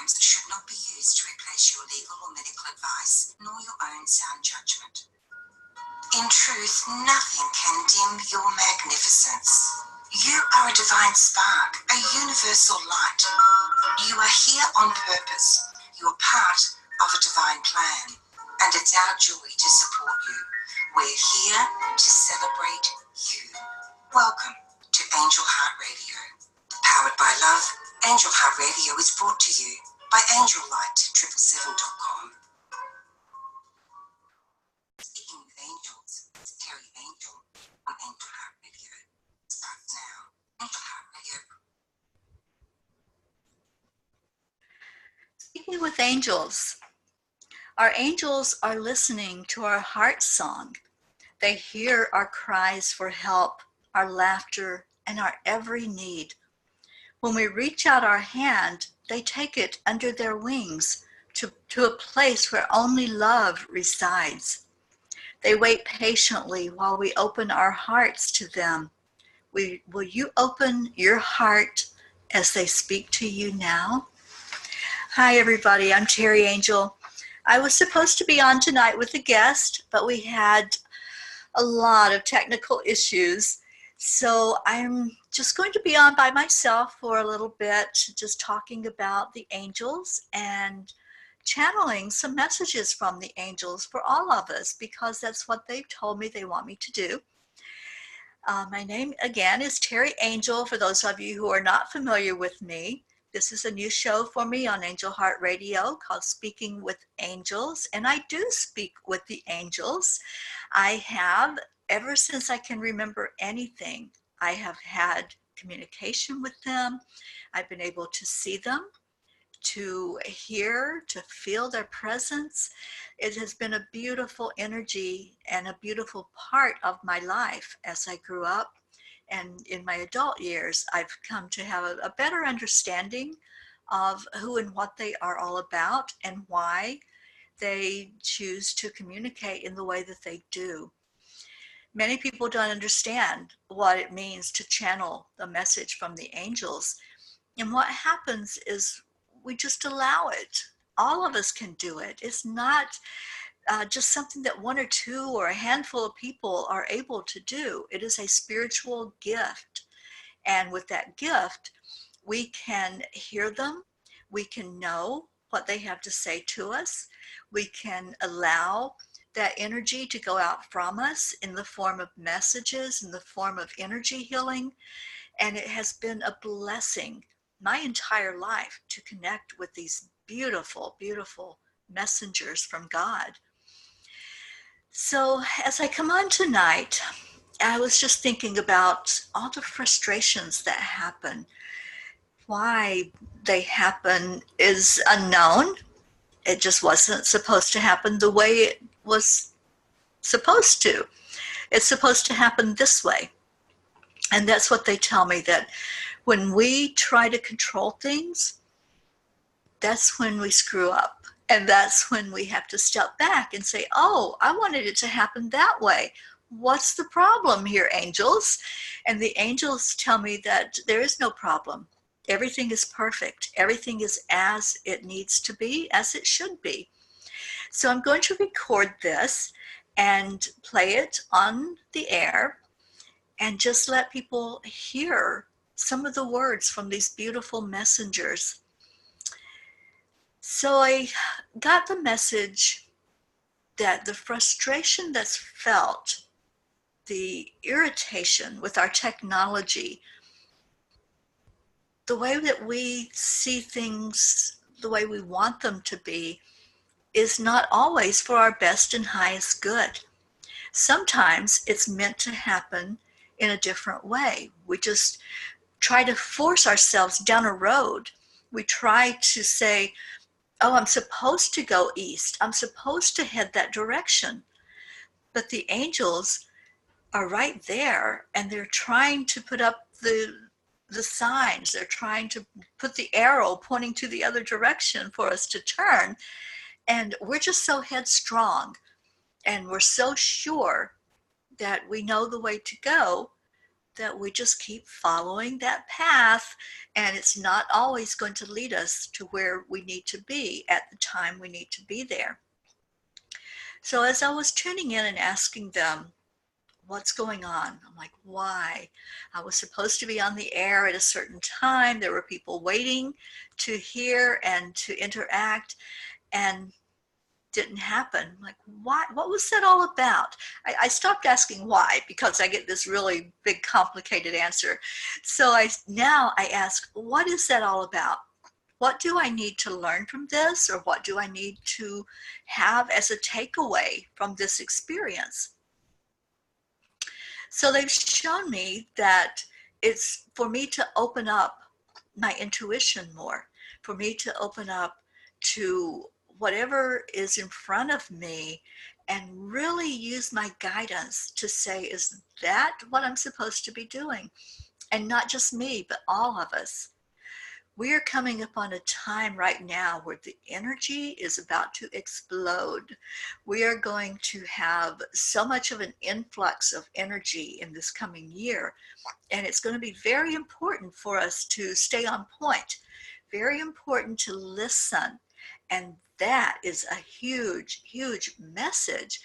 terms should not be used to replace your legal or medical advice, nor your own sound judgment. In truth, nothing can dim your magnificence. You are a divine spark, a universal light. You are here on purpose. You are part of a divine plan, and it's our joy to support you. We're here to celebrate you. Welcome to Angel Heart Radio. Powered by love, Angel Heart Radio is brought to you by AngelLight777.com. Speaking with Angels, it's Terry Angel on Angel Heart Radio. Starts now. Angel Heart Radio. Speaking with angels. Our angels are listening to our heart song. They hear our cries for help, our laughter, and our every need. When we reach out our hand, they take it under their wings to a place where only love resides. They wait patiently while we open our hearts to them. Will you open your heart as they speak to you now? Hi, everybody. I'm Terry Angel. I was supposed to be on tonight with a guest, but we had a lot of technical issues. So I'm just going to be on by myself for a little bit, just talking about the angels and channeling some messages from the angels for all of us, because that's what they've told me they want me to do. My name, again, is Terry Angel. For those of you who are not familiar with me, this is a new show for me on Angel Heart Radio called Speaking with Angels, and I do speak with the angels. I have, ever since I can remember anything, I have had communication with them. I've been able to see them, to hear, to feel their presence. It has been a beautiful energy and a beautiful part of my life as I grew up. And in my adult years, I've come to have a better understanding of who and what they are all about and why they choose to communicate in the way that they do. Many people don't understand what it means to channel the message from the angels. And what happens is we just allow it. All of us can do it. It's not just something that one or two or a handful of people are able to do. It is a spiritual gift. And with that gift, we can hear them. We can know what they have to say to us. We can allow that energy to go out from us in the form of messages, in the form of energy healing. And it has been a blessing my entire life to connect with these beautiful, beautiful messengers from God. So as I come on tonight, I was just thinking about all the frustrations that happen. Why they happen is unknown. It just wasn't supposed to happen the way it was supposed to. It's supposed to happen this way. And that's what they tell me, that when we try to control things, that's when we screw up. And that's when we have to step back and say, oh, I wanted it to happen that way. What's the problem here, angels? And the angels tell me that there is no problem. Everything is perfect. Everything is as it needs to be, as it should be. So I'm going to record this and play it on the air and just let people hear some of the words from these beautiful messengers. So I got the message that the frustration that's felt, the irritation with our technology, the way that we see things the way we want them to be, is not always for our best and highest good. Sometimes it's meant to happen in a different way. We just try to force ourselves down a road. We try to say, oh, I'm supposed to go east. I'm supposed to head that direction. But the angels are right there, and they're trying to put up the signs. They're trying to put the arrow pointing to the other direction for us to turn. And we're just so headstrong, and we're so sure that we know the way to go. that we just keep following that path, and it's not always going to lead us to where we need to be at the time we need to be there. So as I was tuning in and asking them, what's going on? I'm like, why? I was supposed to be on the air at a certain time. There were people waiting to hear and to interact, and didn't happen. I'm like, what was that all about? I stopped asking why, because I get this really big complicated answer. So now I ask, what is that all about? What do I need to learn from this, or what do I need to have as a takeaway from this experience? So they've shown me that it's for me to open up my intuition more, for me to open up to whatever is in front of me and really use my guidance to say, is that what I'm supposed to be doing? And not just me, but all of us. We are coming upon a time right now where the energy is about to explode. We are going to have so much of an influx of energy in this coming year, and it's going to be very important for us to stay on point, very important to listen, and that is a huge, huge message.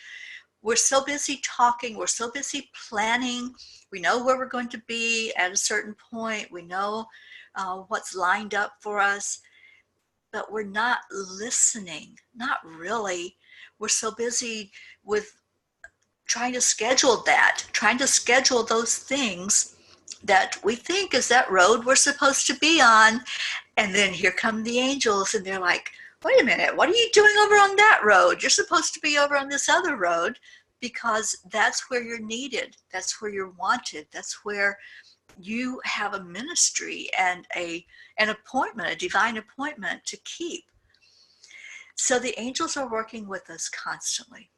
We're so busy talking, we're so busy planning, we know where we're going to be at a certain point, we know what's lined up for us, but we're not listening, not really. We're so busy with trying to schedule those things that we think is that road we're supposed to be on. And then here come the angels, and they're like, wait a minute, what are you doing over on that road? You're supposed to be over on this other road, because that's where you're needed, that's where you're wanted, that's where you have a ministry and an appointment, a divine appointment to keep. So the angels are working with us constantly.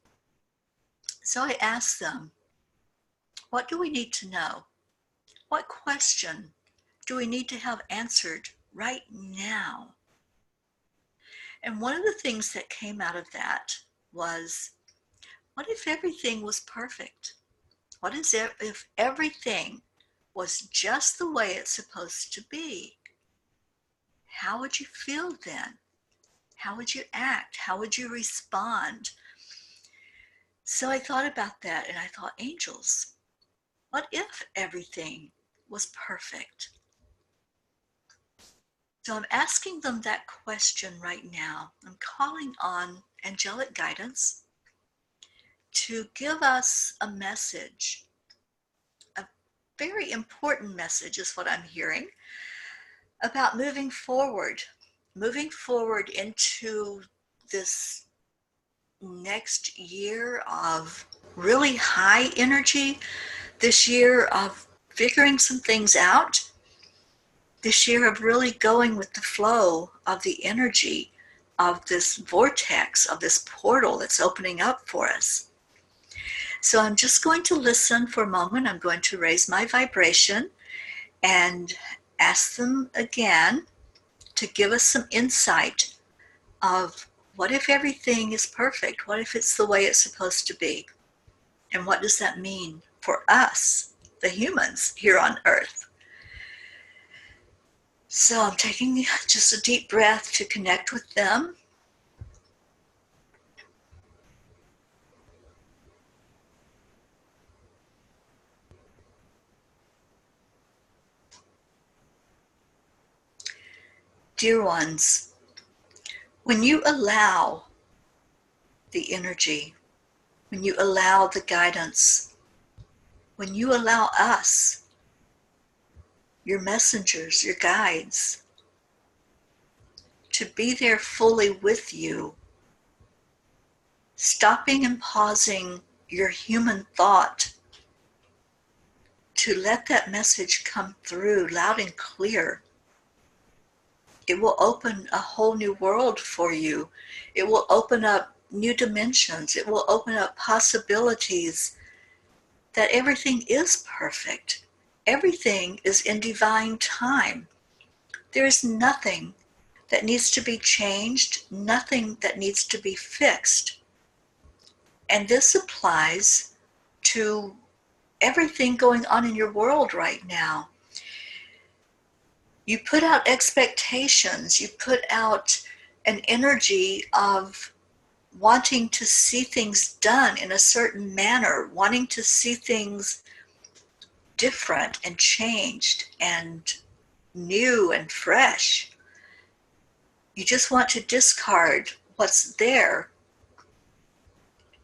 So I asked them, what do we need to know? What question do we need to have answered right now? And one of the things that came out of that was, what if everything was perfect? What is it if everything was just the way it's supposed to be? How would you feel then? How would you act? How would you respond? So I thought about that, and I thought, angels, what if everything was perfect? So I'm asking them that question right now. I'm calling on angelic guidance to give us a message. A very important message is what I'm hearing about moving forward into this next year of really high energy, this year of figuring some things out, this year of really going with the flow of the energy of this vortex, of this portal that's opening up for us. So I'm just going to listen for a moment. I'm going to raise my vibration and ask them again to give us some insight of, what if everything is perfect? What if it's the way it's supposed to be? And what does that mean for us, the humans here on Earth? So I'm taking just a deep breath to connect with them. Dear ones, when you allow the energy, when you allow the guidance, when you allow us, your messengers, your guides, to be there fully with you, stopping and pausing your human thought to let that message come through loud and clear, it will open a whole new world for you. It will open up new dimensions. It will open up possibilities that everything is perfect. Everything is in divine time. There is nothing that needs to be changed, nothing that needs to be fixed. And this applies to everything going on in your world right now. You put out expectations, you put out an energy of wanting to see things done in a certain manner, wanting to see things different and changed and new and fresh. You just want to discard what's there,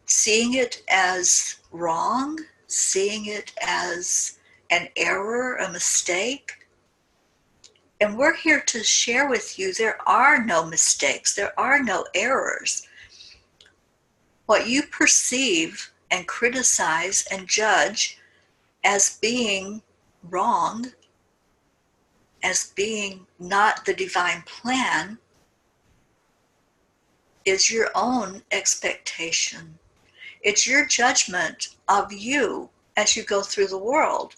seeing it as wrong, seeing it as an error, a mistake. And we're here to share with you there are no mistakes, there are no errors. What you perceive and criticize and judge as being wrong, as being not the divine plan, is your own expectation. It's your judgment of you as you go through the world.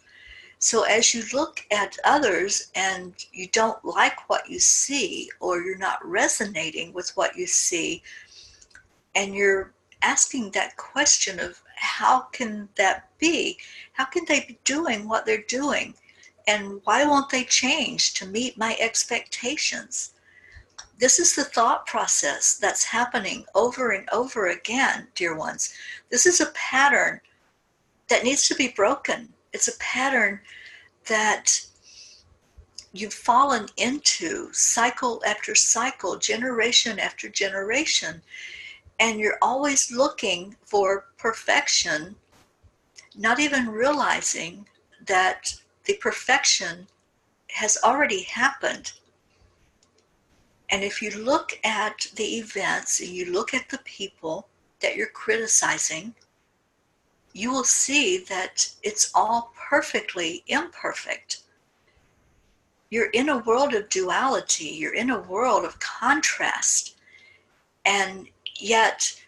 So as you look at others and you don't like what you see, or you're not resonating with what you see, and you're asking that question of how can that be? How can they be doing what they're doing? And why won't they change to meet my expectations? This is the thought process that's happening over and over again, dear ones. This is a pattern that needs to be broken. It's a pattern that you've fallen into cycle after cycle, generation after generation, and you're always looking for perfection, not even realizing that the perfection has already happened. And if you look at the events and you look at the people that you're criticizing, you will see that it's all perfectly imperfect. You're in a world of duality, you're in a world of contrast, and yet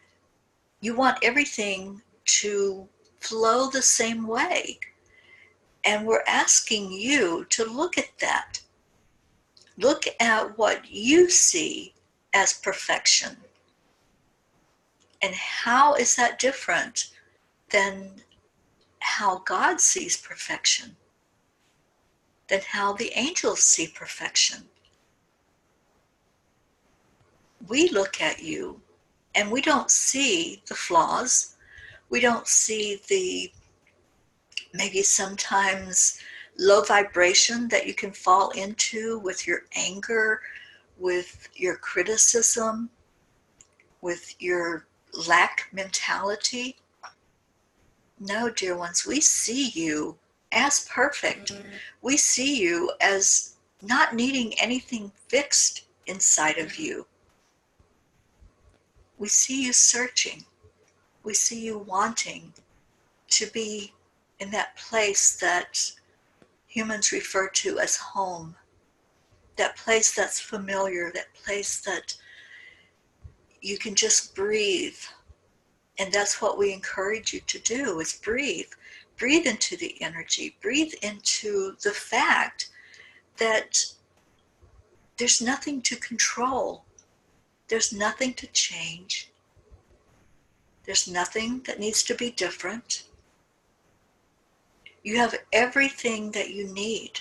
you want everything to flow the same way. And we're asking you to look at that. Look at what you see as perfection. And how is that different than how God sees perfection? Than how the angels see perfection? We look at you and we don't see the flaws. We don't see the maybe sometimes low vibration that you can fall into with your anger, with your criticism, with your lack mentality. No, dear ones, we see you as perfect. We see you as not needing anything fixed inside of you. We see you searching. We see you wanting to be in that place that humans refer to as home. That place that's familiar, that place that you can just breathe. And that's what we encourage you to do, is breathe. Breathe into the energy. Breathe into the fact that there's nothing to control. There's nothing to change. There's nothing that needs to be different. You have everything that you need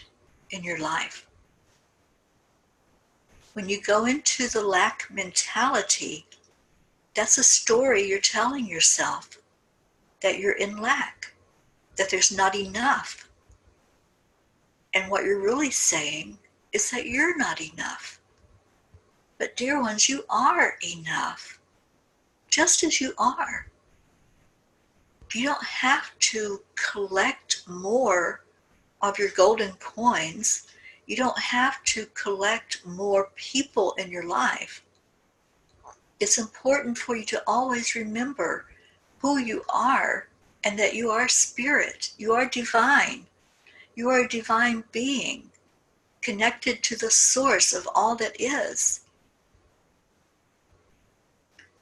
in your life. When you go into the lack mentality, that's a story you're telling yourself, that you're in lack, that there's not enough. And what you're really saying is that you're not enough. But dear ones, you are enough, just as you are. You don't have to collect more of your golden coins. You don't have to collect more people in your life. It's important for you to always remember who you are and that you are spirit. You are divine. You are a divine being connected to the source of all that is.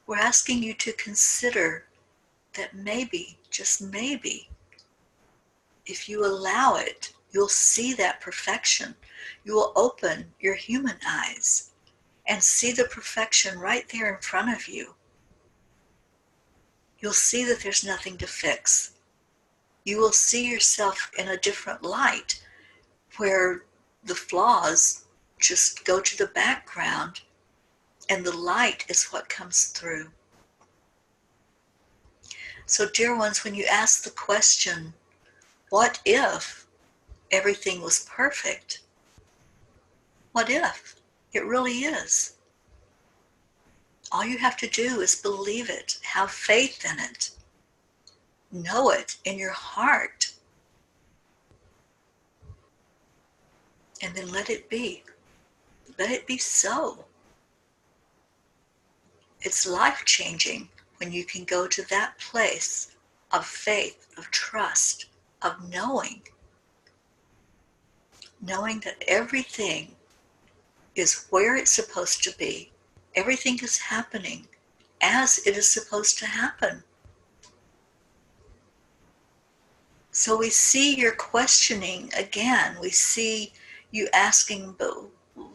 We're asking you to consider that maybe, just maybe, if you allow it, you'll see that perfection. You will open your human eyes and see the perfection right there in front of you. You'll see that there's nothing to fix. You will see yourself in a different light where the flaws just go to the background and the light is what comes through. So, dear ones, when you ask the question, what if everything was perfect? What if? It really is. All you have to do is believe it, have faith in it, know it in your heart, and then let it be. Let it be so. It's life-changing when you can go to that place of faith, of trust, of knowing that everything is where it's supposed to be. Everything is happening as it is supposed to happen. So we see your questioning again. We see you asking, but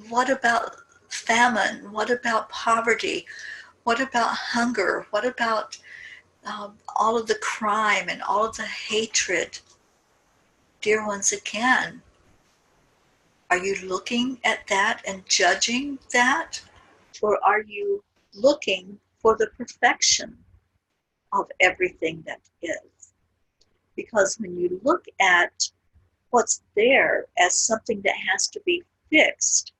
what about famine? What about poverty? What about hunger? What about all of the crime and all of the hatred? Dear ones, again, are you looking at that and judging that? Or are you looking for the perfection of everything that is? Because when you look at what's there as something that has to be fixed,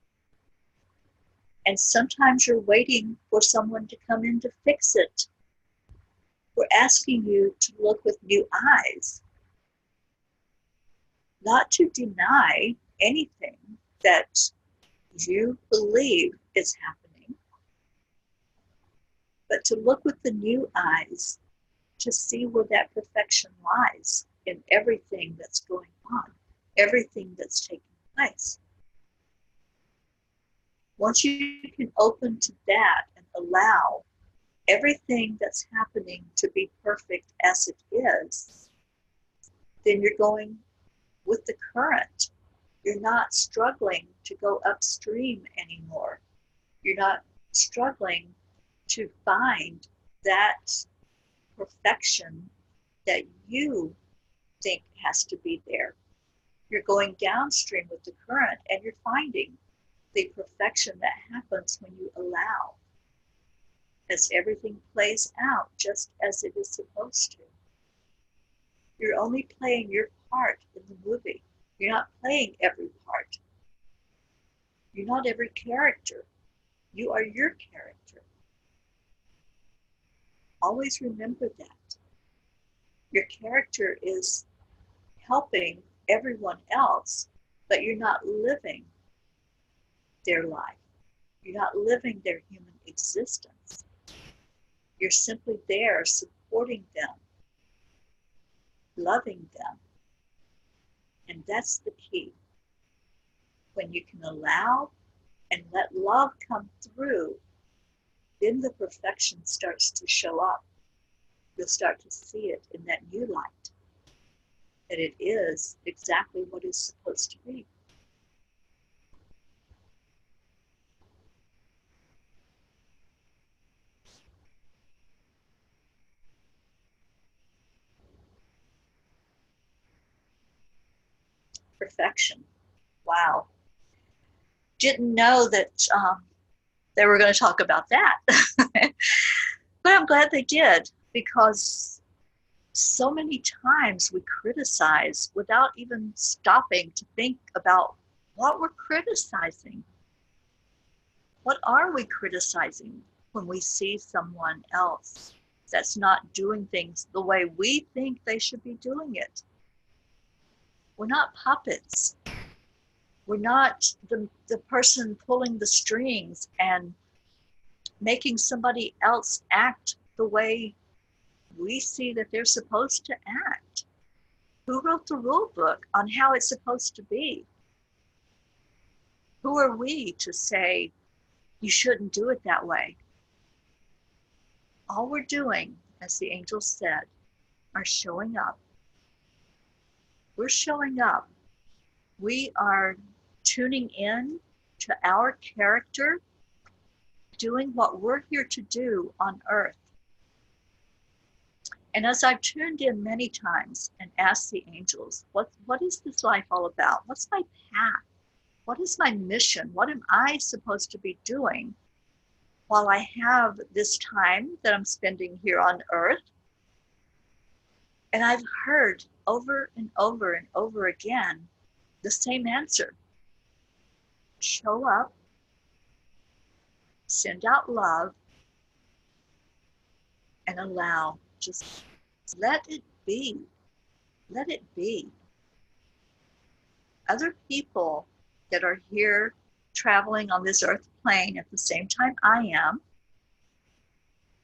and sometimes you're waiting for someone to come in to fix it, we're asking you to look with new eyes, not to deny anything that you believe is happening, but to look with the new eyes to see where that perfection lies in everything that's going on, everything that's taking place. Once you can open to that and allow everything that's happening to be perfect as it is, then you're going with the current. You're not struggling to go upstream anymore. You're not struggling to find that perfection that you think has to be there. You're going downstream with the current and you're finding the perfection that happens when you allow, as everything plays out just as it is supposed to. You're only playing your part in the movie. You're not playing every part. You're not every character. You are your character. Always remember that. Your character is helping everyone else, but you're not living their life. You're not living their human existence. You're simply there supporting them, loving them. And that's the key. When you can allow and let love come through, then the perfection starts to show up. You'll start to see it in that new light, that it is exactly what it's supposed to be. Perfection. Wow. Didn't know that they were going to talk about that. But I'm glad they did, because so many times we criticize without even stopping to think about what we're criticizing. What are we criticizing when we see someone else that's not doing things the way we think they should be doing it? We're not puppets. We're not the person pulling the strings and making somebody else act the way we see that they're supposed to act. Who wrote the rule book on how it's supposed to be? Who are we to say you shouldn't do it that way? All we're doing, as the angels said, are showing up. We're showing up. We are tuning in to our character, doing what we're here to do on earth. And as I've tuned in many times and asked the angels, what is this life all about? What's my path? What is my mission? What am I supposed to be doing while I have this time that I'm spending here on earth? And I've heard over and over and over again the same answer. Show up, send out love, and allow. Just let it be. Let it be. Other people that are here traveling on this earth plane at the same time I am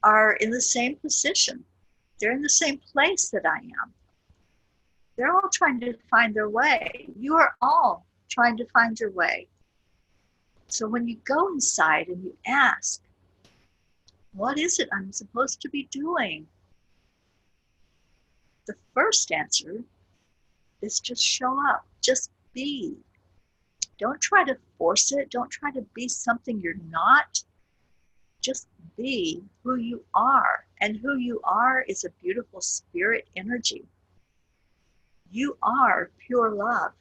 are in the same position. They're in the same place that I am. They're all trying to find their way. You are all trying to find your way. So when you go inside and you ask, what is it I'm supposed to be doing? The first answer is just show up, just be. Don't try to force it. Don't try to be something you're not. Just be who you are. And who you are is a beautiful spirit energy. You are pure love.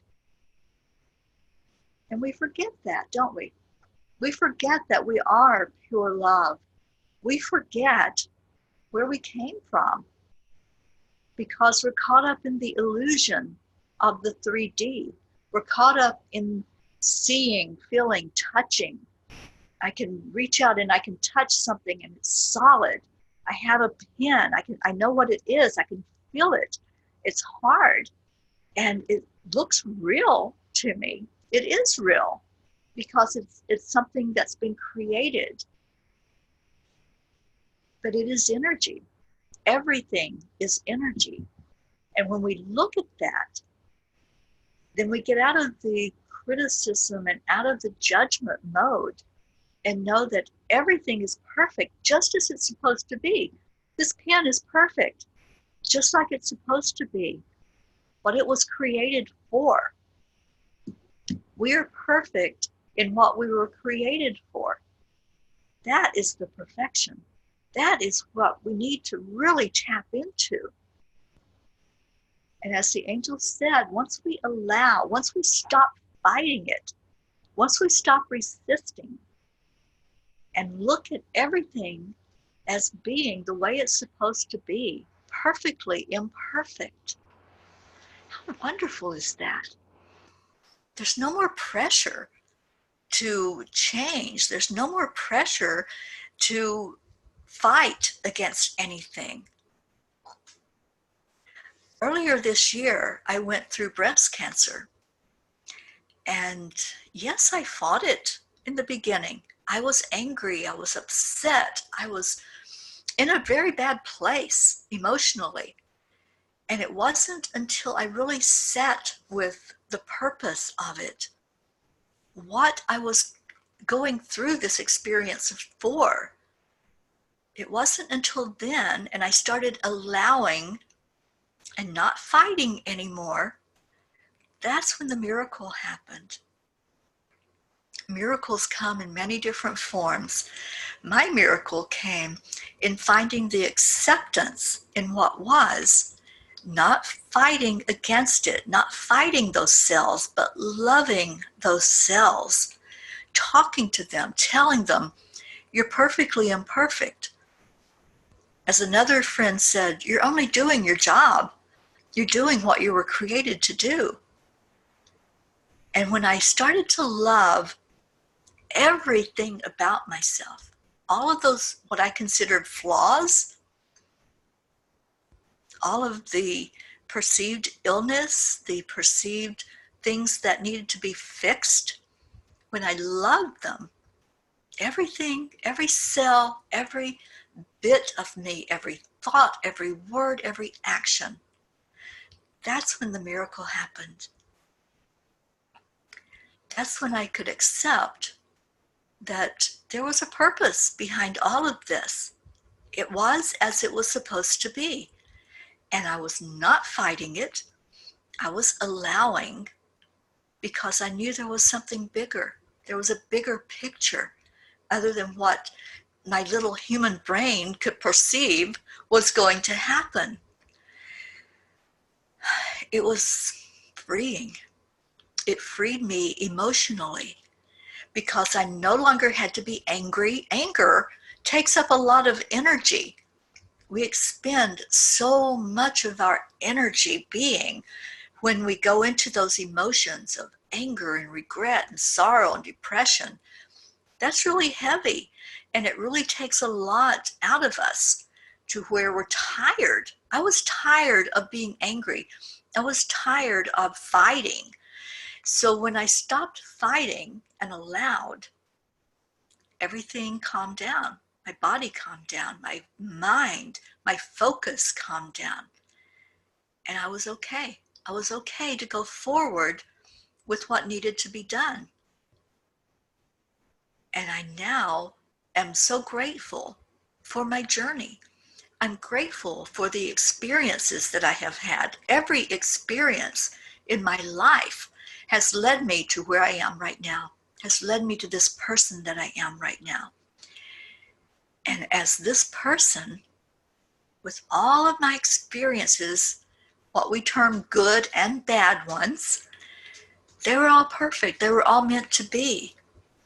And we forget that, don't we? We forget that we are pure love. We forget where we came from because we're caught up in the illusion of the 3D. We're caught up in seeing, feeling, touching. I can reach out and I can touch something and it's solid. I have a pen. I know what it is. I can feel it. It's hard and it looks real to me. It is real because it's something that's been created. But it is energy. Everything is energy. And when we look at that, then we get out of the criticism and out of the judgment mode and know that everything is perfect just as it's supposed to be. This pen is perfect, just like it's supposed to be, what it was created for. We're perfect in what we were created for. That is the perfection. That is what we need to really tap into. And as the angel said, once we allow, once we stop fighting it, once we stop resisting and look at everything as being the way it's supposed to be, perfectly imperfect, how wonderful is that? There's no more pressure to change. There's no more pressure to fight against anything. Earlier this year, I went through breast cancer. And yes, I fought it in the beginning. I was angry. I was upset. I was in a very bad place emotionally. And it wasn't until I really sat with the purpose of it, what I was going through this experience for. It wasn't until then, and I started allowing and not fighting anymore, that's when the miracle happened. Miracles come in many different forms. My miracle came in finding the acceptance in what was, not fighting against it, not fighting those cells, but loving those cells, talking to them, telling them, you're perfectly imperfect. As another friend said, you're only doing your job. You're doing what you were created to do. And when I started to love everything about myself, all of those, what I considered flaws, all of the perceived illness, the perceived things that needed to be fixed, when I loved them, everything, every cell, every bit of me, every thought, every word, every action, that's when the miracle happened. That's when I could accept that there was a purpose behind all of this. It was as it was supposed to be. And I was not fighting it. I was allowing, because I knew there was something bigger. There was a bigger picture other than what my little human brain could perceive was going to happen. It was freeing. It freed me emotionally because I no longer had to be angry. Anger takes up a lot of energy. We expend so much of our energy being when we go into those emotions of anger and regret and sorrow and depression. That's really heavy, and it really takes a lot out of us to where we're tired. I was tired of being angry. I was tired of fighting. So when I stopped fighting and allowed, everything calmed down. My body calmed down, my mind, my focus calmed down. And I was okay. I was okay to go forward with what needed to be done. And I now am so grateful for my journey. I'm grateful for the experiences that I have had. Every experience in my life has led me to where I am right now, has led me to this person that I am right now. And as this person, with all of my experiences, what we term good and bad ones, they were all perfect. They were all meant to be.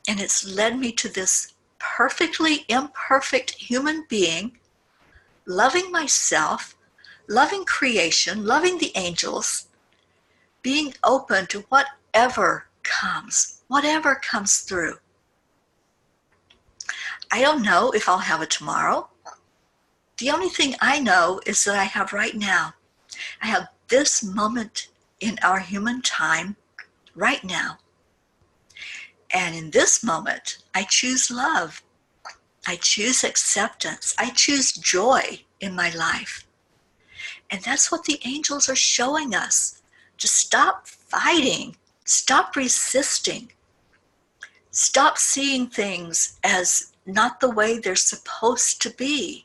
And it's led me to this perfectly imperfect human being, loving myself, loving creation, loving the angels, being open to whatever comes through. I don't know if I'll have a tomorrow. The only thing I know is that I have right now. I have this moment in our human time right now. And in this moment, I choose love. I choose acceptance. I choose joy in my life. And that's what the angels are showing us. To stop fighting, stop resisting, stop seeing things as not the way they're supposed to be.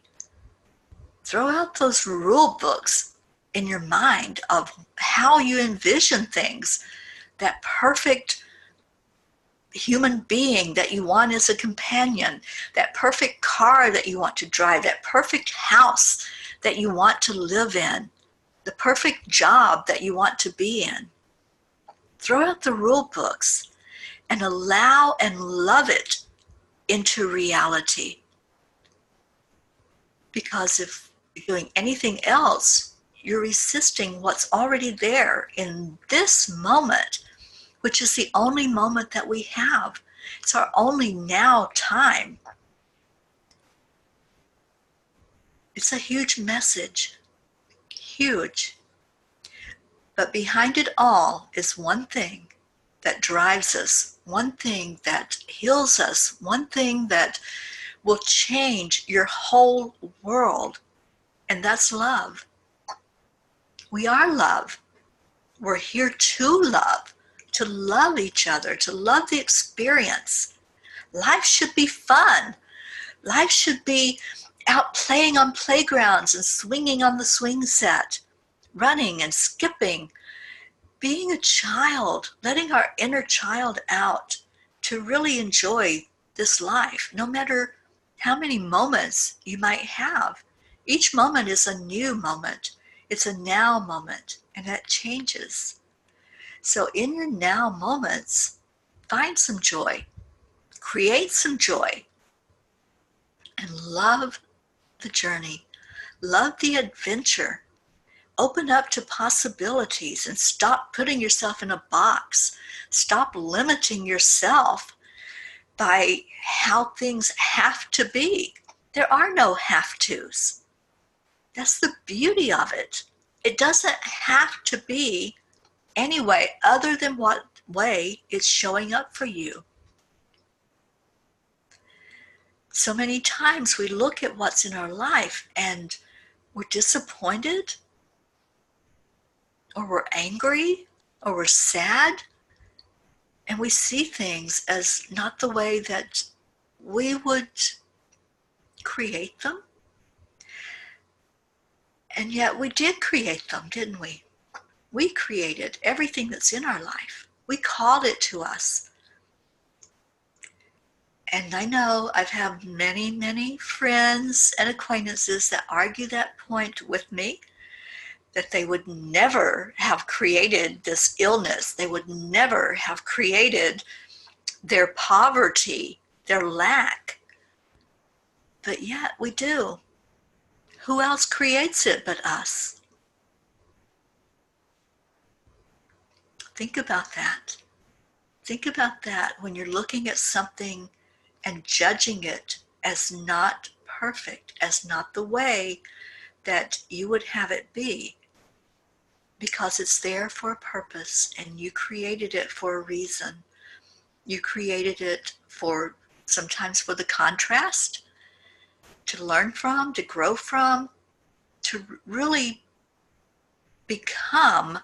Throw out those rule books in your mind of how you envision things, that perfect human being that you want as a companion, that perfect car that you want to drive, that perfect house that you want to live in, the perfect job that you want to be in. Throw out the rule books and allow and love it into reality. Because if you're doing anything else, you're resisting what's already there in this moment, which is the only moment that we have. It's our only now time. It's a huge message, huge. But behind it all is one thing that drives us, one thing that heals us, one thing that will change your whole world, and that's love. We are love. We're here to love each other, to love the experience. Life should be fun. Life should be out playing on playgrounds and swinging on the swing set, running and skipping, being a child, letting our inner child out to really enjoy this life, no matter how many moments you might have. Each moment is a new moment. It's a now moment, and that changes. So in your now moments, find some joy, create some joy, and love the journey, love the adventure. Open up to possibilities and stop putting yourself in a box. Stop limiting yourself by how things have to be. There are no have-tos. That's the beauty of it. It doesn't have to be any way other than what way it's showing up for you. So many times we look at what's in our life and we're disappointed, or we're angry, or we're sad, and we see things as not the way that we would create them. And yet we did create them, didn't we? We created everything that's in our life. We called it to us. And I know I've had many, many friends and acquaintances that argue that point with me, that they would never have created this illness. They would never have created their poverty, their lack. But yet we do. Who else creates it but us? Think about that. Think about that when you're looking at something and judging it as not perfect, as not the way that you would have it be, because it's there for a purpose and you created it for a reason. You created it for sometimes for the contrast, to learn from, to grow from, to really become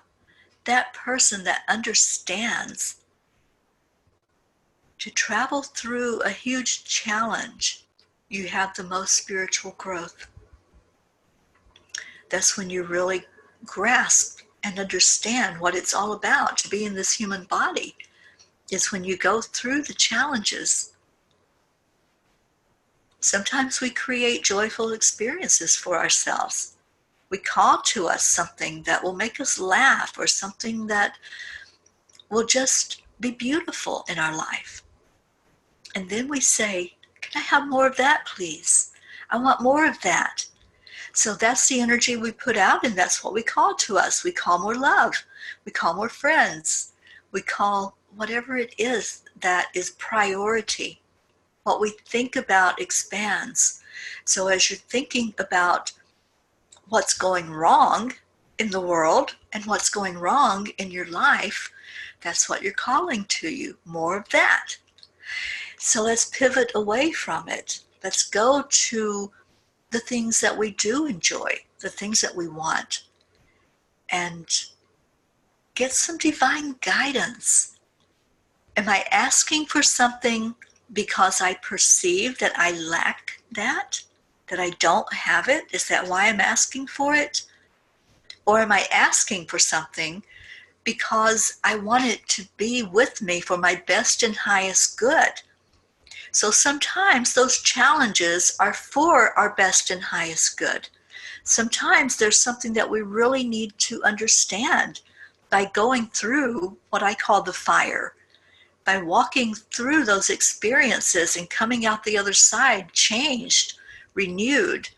that person that understands, to travel through a huge challenge. You have the most spiritual growth. That's when you really grasp and understand what it's all about to be in this human body. It's when you go through the challenges. Sometimes we create joyful experiences for ourselves. We call to us something that will make us laugh, or something that will just be beautiful in our life. And then we say, can I have more of that, please? I want more of that. So that's the energy we put out, and that's what we call to us. We call more love. We call more friends. We call whatever it is that is priority. What we think about expands. So as you're thinking about what's going wrong in the world and what's going wrong in your life, that's what you're calling to you, more of that. So let's pivot away from it. Let's go to the things that we do enjoy, the things that we want, and get some divine guidance. Am I asking for something because I perceive that I lack that I don't have it? Is that why I'm asking for it? Or am I asking for something because I want it to be with me for my best and highest good? So sometimes those challenges are for our best and highest good. Sometimes there's something that we really need to understand by going through what I call the fire, by walking through those experiences and coming out the other side changed, renewed,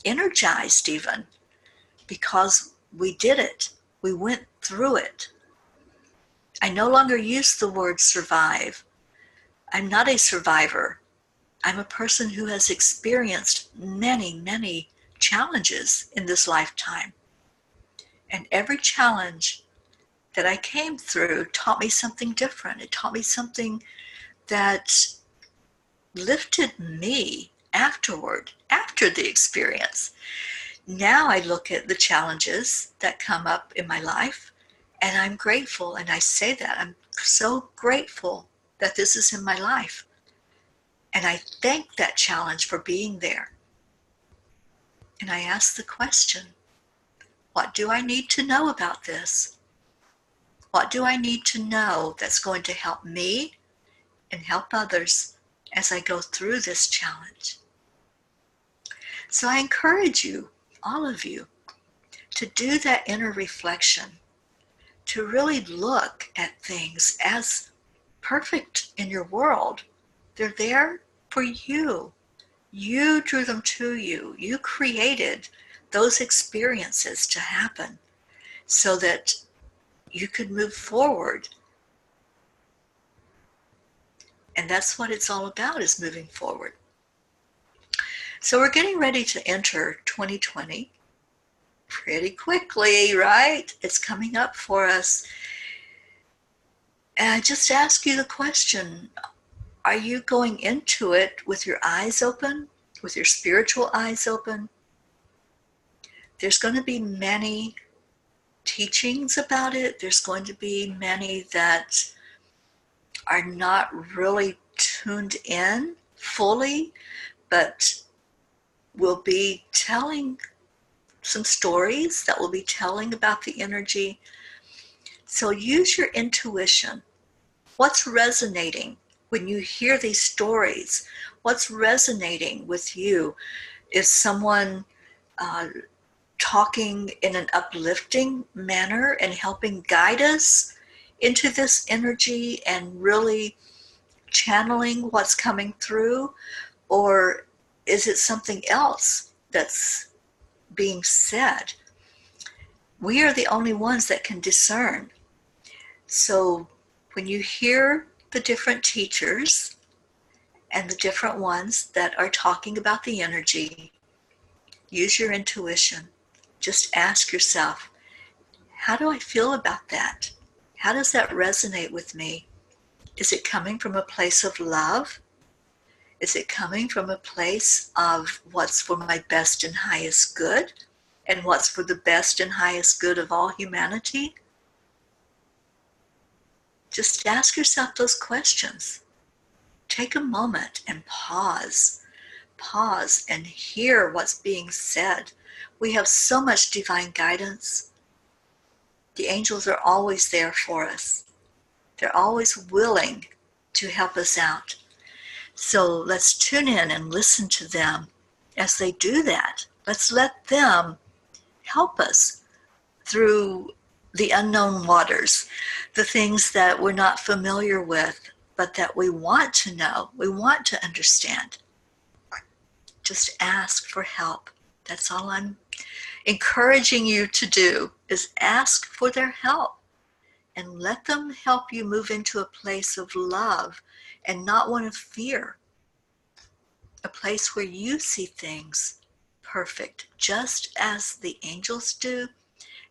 energized even, because we did it. We went through it. I no longer use the word survive. I'm not a survivor. I'm a person who has experienced many, many challenges in this lifetime. And every challenge that I came through taught me something different. It taught me something that lifted me afterward, after the experience. Now I look at the challenges that come up in my life, and I'm grateful, and I say that. I'm so grateful that this is in my life. And I thank that challenge for being there. And I ask the question, what do I need to know about this? What do I need to know that's going to help me and help others as I go through this challenge? So I encourage you, all of you, to do that inner reflection, to really look at things as perfect in your world. They're there for you. You drew them to you. You created those experiences to happen so that you could move forward. And that's what it's all about, is moving forward. So we're getting ready to enter 2020 pretty quickly, right? It's coming up for us. And I just ask you the question, are you going into it with your eyes open, with your spiritual eyes open? There's going to be many teachings about it. There's going to be many that are not really tuned in fully, but will be telling some stories that will be telling about the energy. So use your intuition. What's resonating When you hear these stories, what's resonating with you? Is someone talking in an uplifting manner and helping guide us into this energy and really channeling what's coming through? Or is it something else that's being said? We are the only ones that can discern. So when you hear the different teachers and the different ones that are talking about the energy, use your intuition. Just ask yourself, how do I feel about that? How does that resonate with me? Is it coming from a place of love? Is it coming from a place of what's for my best and highest good? And what's for the best and highest good of all humanity? Just ask yourself those questions. Take a moment and pause. Pause and hear what's being said. We have so much divine guidance. The angels are always there for us. They're always willing to help us out. So let's tune in and listen to them as they do that. Let's let them help us through the unknown waters, the things that we're not familiar with, but that we want to know, we want to understand. Just ask for help. That's all I'm encouraging you to do, is ask for their help and let them help you move into a place of love and not one of fear, a place where you see things perfect, just as the angels do,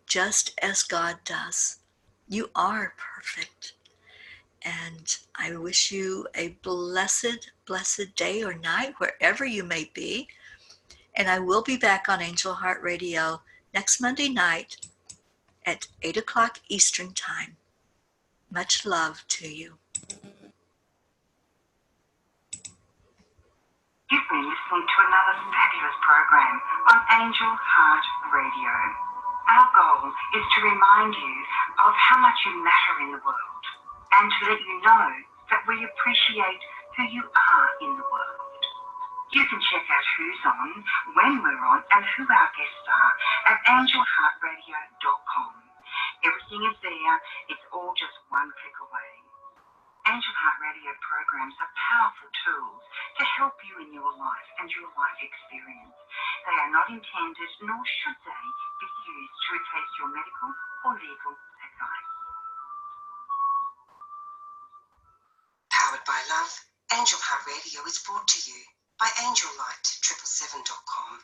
just as God does. You are perfect. And I wish you a blessed, blessed day or night, wherever you may be. And I will be back on Angel Heart Radio next Monday night at 8 o'clock Eastern Time. Much love to you. You've been listening to another fabulous program on Angel Heart Radio. Our goal is to remind you of how much you matter in the world and to let you know that we appreciate who you are in the world. You can check out who's on, when we're on, and who our guests are at angelheartradio.com. Everything is there. It's all just one click away. Angel Heart Radio programs are powerful tools to help you in your life and your life experience. They are not intended, nor should they, be used to replace your medical or legal advice. Powered by love, Angel Heart Radio is brought to you by angellight777.com.